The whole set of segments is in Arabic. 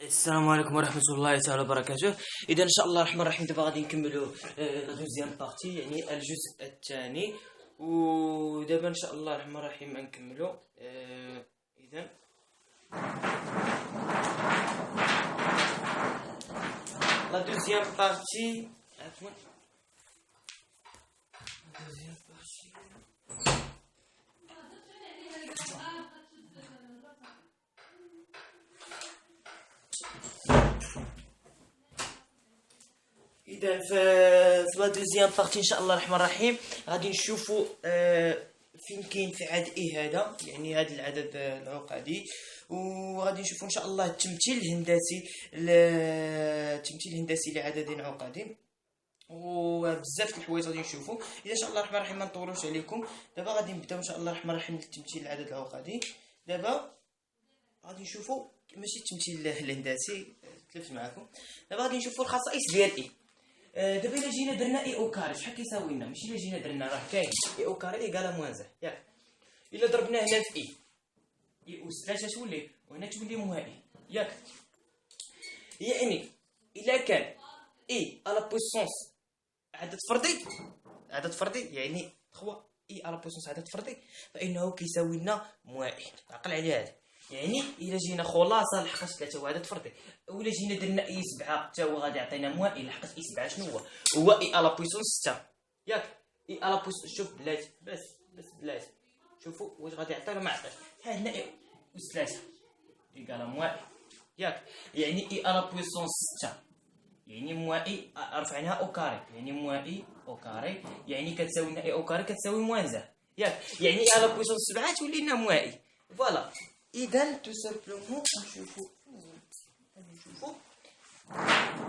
السلام عليكم ورحمة الله تعالى وبركاته. إذا إن شاء الله الرحمن الرحيم دابا غادي نكملوا لا دوزيام بارتي، يعني الجزء الثاني. ودابا إن شاء الله الرحمن الرحيم غنكملوا. إذا لا دوزيام بارتي، عفوا دوزيام بارتي. اذا في لا دوزيام بارتي ان شاء الله الرحمن الرحيم غادي نشوفوا فين كاين في عدد هذا، يعني هذا العدد العقدي، وغادي نشوفوا ان شاء الله التمثيل الهندسي لعدد عقدي، وبزاف د الحوايج غادي نشوفوا. اذا ان شاء الله الرحمن الرحيم ما نطولوش عليكم، دابا غادي نبداو ان شاء الله الرحمن الرحيم التمثيل العدد العقدي. دابا غادي نشوفوا ماشي التمثيل الهندسي، تلفت معكم. دابا غادي نشوفوا الخصائص ديال دابا الا جينا درنا اي او كاري شحال كيساوي لنا؟ ماشي الا جينا درنا راه كاين اي او كاري ايكالا موان ياك. الا ضربنا هنا في اي اس 3 تولي، وهنا تولي موائي ياك. يعني الا كان اي على بويسونس عدد فردي يعني 3 اي على بويسونس عدد فردي، فانه كيساوي لنا موائي. عقل على هذا. يعني الا جينا خلاصه لحقاش 3 هو عدد فردي، ولا جينا درنا اي 7 حتى هو غادي يعطينا موائي، لحقاش اي 7 شنو هو اي على بويسونس 6 ياك. اي على بويسونس، شوف بلاتي بس بلاتي، شوفوا واش غادي يعطينا ما عطاش. ها هنا اي اس 3 ايكالا موائي ياك. يعني اي على بويسونس 6 يعني موائي، رفعناها او كاري، يعني موائي او كاري، يعني كتساوي لنا اي او كاري كتساوي موان ياك. يعني اي على بويسونس 7 تولي لنا موائي. فوالا. إذا تو سامبلومون نشوفو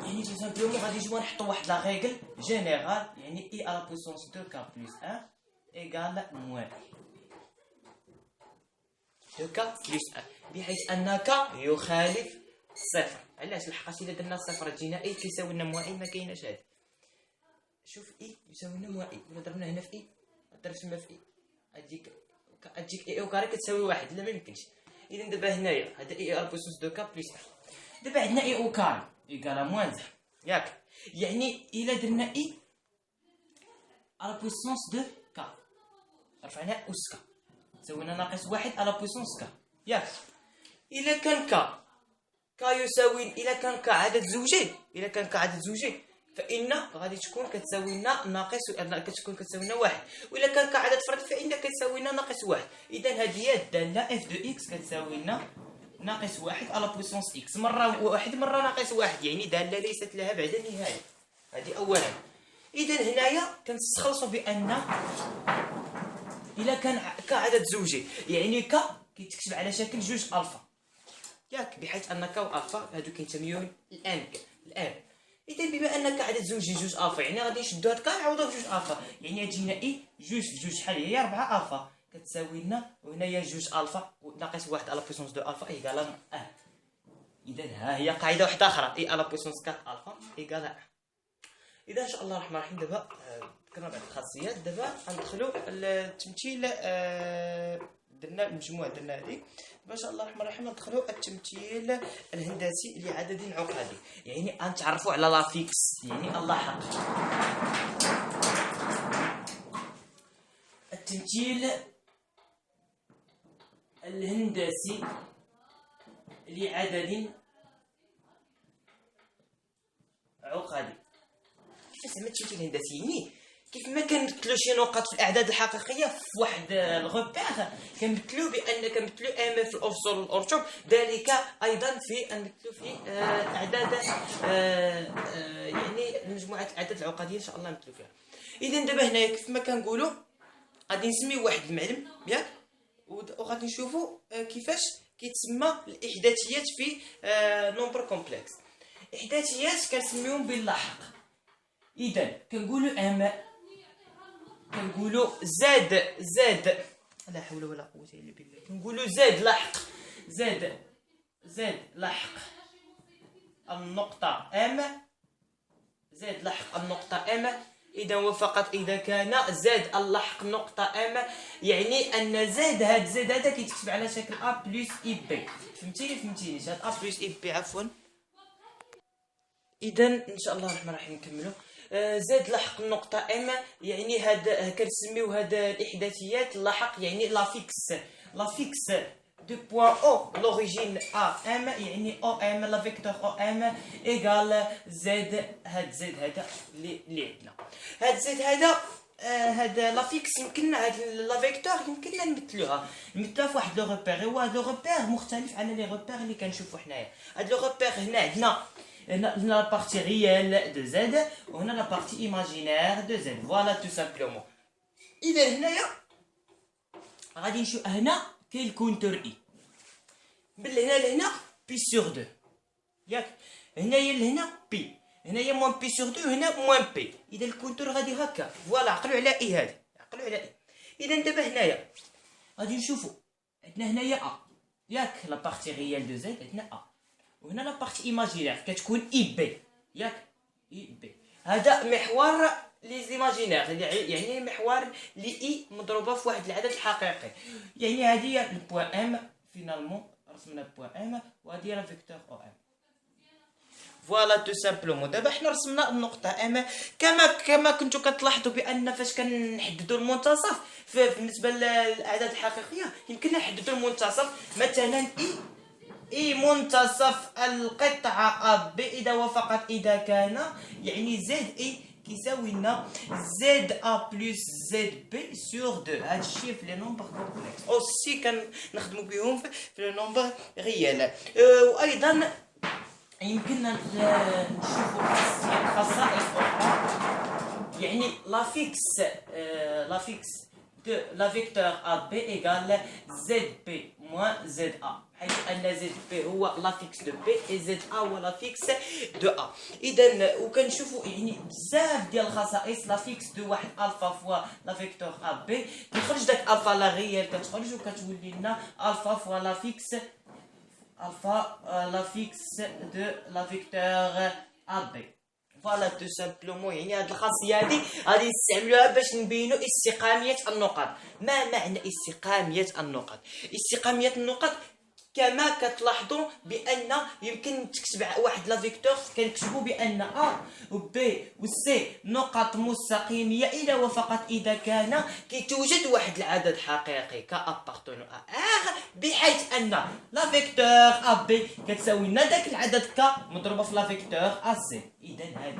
يعني تو سامبلومون غادي نجيو نحطو واحد لا ريغل جينيرال، يعني اي على بويسونس 2 كا بلس 1 ايكال موان 2 كا بلس 1، بحيث ان كا يخالف صفر. علاش؟ لحقاش الا درنا صفر تجينا اي كيساوي لنا موان، ما كايناش هذا. شوف اي يساوي لنا موان، الا ضربنا هنا في اي ضربت تما في اي تجيك اي او كاري كتساوي واحد، لا ما يمكنش. اذا دابا هنايا هذا اي ار بويسونس 2 كا بلس 1، دابا عندنا اي او كاري ايكالا موان ياك. يعني الا درنا اي على بويسونس 2 كا رفعنا اس كا سوينا ناقص 1 على بويسونس كا ياك. الا كان كا يساوي، الا كان كا عدد زوجي، فإن غادي تكون كتساوي لنا ناقص، كتكون كتساوي لنا 1، وإلا كان كعدد فردي فإن كتساوي لنا ناقص 1. إذا هذه هي الدالة اف دو اكس كتساوي لنا ناقص 1 على بويسونس اكس، مرة 1 مرة ناقص 1، يعني دالة ليست لها بعد نهاية. هذه أولا. إذا هنايا كنستخلصوا بأن إلا كان كعدد زوجي، يعني ك كيتكتب على شكل جوج ألفا ياك، بحيث أن ك وألفا هادو كينتميون الآن. إذا بما أنك عدد زوجي جوج ألفا، يعني غادي نشدو هاد كا نعوضوه بجوج ألفا، يعني تجينا إي جوج في جوج شحال هي 4 ألفا كتساوي لنا، وهنايا جوج ألفا ناقص 1 على بويسونس 2 ألفا إيكالا 1. إذا ها هي قاعدة واحدة أخرى، إي على بويسونس 4 ألفا إيكالا 1. إذا إن شاء الله الرحمن الرحيم دابا ذكرنا بعض الخاصيات. دابا غندخلو التمثيل، درنا المجموع درنا هذه. دابا ان شاء الله الرحمن الرحيم ندخلوا التمثيل الهندسي لعدد عقدي، يعني غنتعرفوا على لافيكس، يعني اللاحق. التمثيل الهندسي لعدد عقدي. كيف زعما التمثيل الهندسي؟ يعني كيف ما كنمثلوا شي نقط في الاعداد الحقيقيه في واحد الغوبير، كنمثلوا ام في الافصول والارتب، ذلك ايضا في نمثلوا في اعداد، يعني مجموعه الاعداد العقديه ان شاء الله نمثلوا فيها. اذا دابا هنايا كيف ما كنقولوا غادي نسميو واحد المعلم ياك، وغادي نشوفوا كيفاش كيتسمى الاحداثيات في نومبر كومبلكس. احداثيات كنسميوهم باللاحق. اذا كنقولوا كنقولوا زاد لا حول ولا قوه الا بالله، كنقولوا زاد لاحق النقطه ام. اذا وفقط اذا كان زاد اللاحق نقطه ام، يعني ان زاد هذا كيتكتب على شكل ا بلس اي بي. فهمتيني؟ هاد ا بلس اي بي عفوا اذا ان شاء الله الرحمن الرحيم نكملوا. زاد لحق النقطة ام، يعني هاد كنسميو هاد الإحداثيات لاحق يعني لافيكس دو بوان او لوريجين ا ام، يعني او ام لا فيكتور او ام ايغال زد. هاد زد هذا اللي عندنا، هاد زد هذا هاد لافيكس يمكننا هاد لا فيكتور يمكننا نمثلوها في واحد لو روبير. هو هاد لو روبير مختلف على لي روبير اللي كنشوفو حنايا. هاد لو روبير هنا عندنا la partie réelle de Z وهنا la partie imaginaire de Z. Voilà tout simplement. إذا هنايا غادي نشوف هنا كاين الكونتور اي من هنا لهنا بي سور دو، ياك هنايا لهنا بي، هنايا موان بي سور دو، هنا موان بي. إذا الكونتور غادي هكا. فوالا عقلوا على اي هذا، عقلوا على اي. إذا دابا هنايا غادي نشوفوا عندنا هنايا ا، ياك لا بارتي ريال دو زد عندنا ا، وهنا لا بارتي ايماجينير كتكون اي بي، ياك اي بي. هذا محور لي زيماجينير، يعني محور لي اي مضروبه في واحد العدد الحقيقي. يعني هذه هي البوان ام، فينالمون رسمنا بوان ام، وهذه هي لا فيكتور او ام. فوالا تو سامبلومون. دابا حنا رسمنا النقطه ام. كما كنتو كتلاحظوا بان فاش كنحددوا المنتصف بالنسبه للاعداد الحقيقيه يمكننا نحددوا المنتصف. مثلا اي منتصف القطعه ا بي اذا وفقط اذا كان يعني زد اي كيساوي لنا زد ا بلس زد بي سور دو. هادشي في لي نومبر كومبلكس اوسي كنخدموا بهم في لي نومبر ريال. وايضا يمكننا نشوفوا خصائص اخرى، يعني لافيكس de la vecteur AB égale ZB moins ZA، حيث أن ZB هو لافيكس دو B et ZA هو لافيكس دو A. إذا وكنشوفوا يعني بزاف ديال الخصائص لافيكس دو واحد ألفا فوا لا فيكتور AB كيخرج داك ألفا لا ريال كتخرج وكتولي لنا ألفا فوا لافيكس دو لا فيكتور AB. فوالا تو سامبلومون. يعني هاد الخاصيه هادي غادي نستعملوها باش نبينوا استقاميه النقط. ما معنى استقاميه النقط؟ استقاميه النقط كما كتلاحظوا بان يمكن تكتب واحد لا فيكتور كنكتبوا بان ا و بي و سي نقط مستقيميه اذا وفقط اذا كان كيتوجد واحد العدد حقيقي كابارتونو ا بحيث ان لا فيكتور ا بي كتساوي لنا داك العدد ك مضروبه في لا فيكتور ا سي. اذا هذا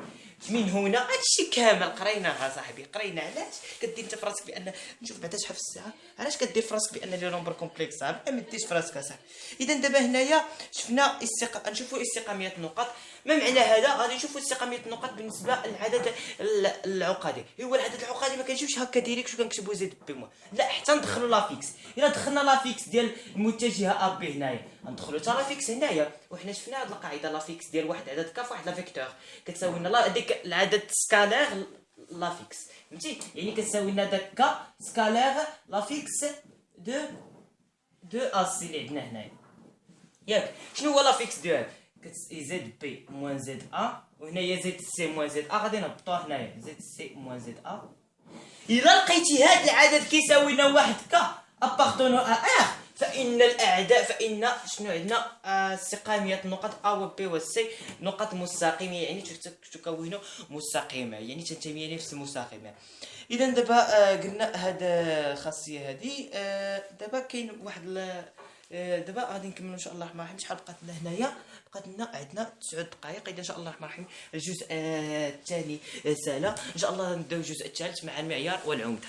من هنا هادشي كامل قريناها صاحبي، قرينا. علاش كدير انت في راسك بان نشوف بعدا شحال في الساعه؟ علاش كدير في راسك بان لي نومبر كومبلكس صعب؟ ما ديرش في راسك صاحبي. اذا دابا هنايا شفنا نشوفوا استقاميه النقط. ما معنى هذا؟ غادي نشوفوا استقاميه النقط بالنسبه للعدد العقدي. هو العدد العقدي ما كنجيوش هكا ديريكت شو كنكتبوا زد بي مو، لا حتى ندخلوا لافيكس. الا دخلنا لافيكس ديال المتجهه ا بي هنايا ندخلوا حتى لافيكس هنايا. وحنا شفنا هاد القاعده لافيكس ديال واحد عدد ك فواحد لا فيكتور كتساوي لنا ديك العدد سكالير لافيكس، فهمتي؟ يعني كتساوي لنا داك ك سكالير لافيكس دو ا سي اللي عندنا هنايا، ياك. شنو هو لافيكس دو ا؟ زد بي موان زد ا، وهنايا زد سي موان زد ا غادي نهبطوها هنايا زد سي موان زد ا. الا لقيتي هاد العدد كيساوي لنا واحد ك ابارتونو ا ار فإن الأعداء شنو عندنا؟ استقامية النقط أ و بي و سي نقط مستقيمة، يعني تكون مستقيمة، يعني تنتمي لنفس المستقيمة. إذا دابا قلنا هاد الخاصية هادي. دابا كاين واحد دابا غادي نكملوا ان شاء الله الرحمن الرحيم. شحال بقات لنا هنايا؟ بقات لنا عندنا 9 دقائق. اذا ان شاء الله الرحمن الرحيم الجزء الثاني سهله ان شاء الله نبداو الجزء الثالث مع المعيار والعمده.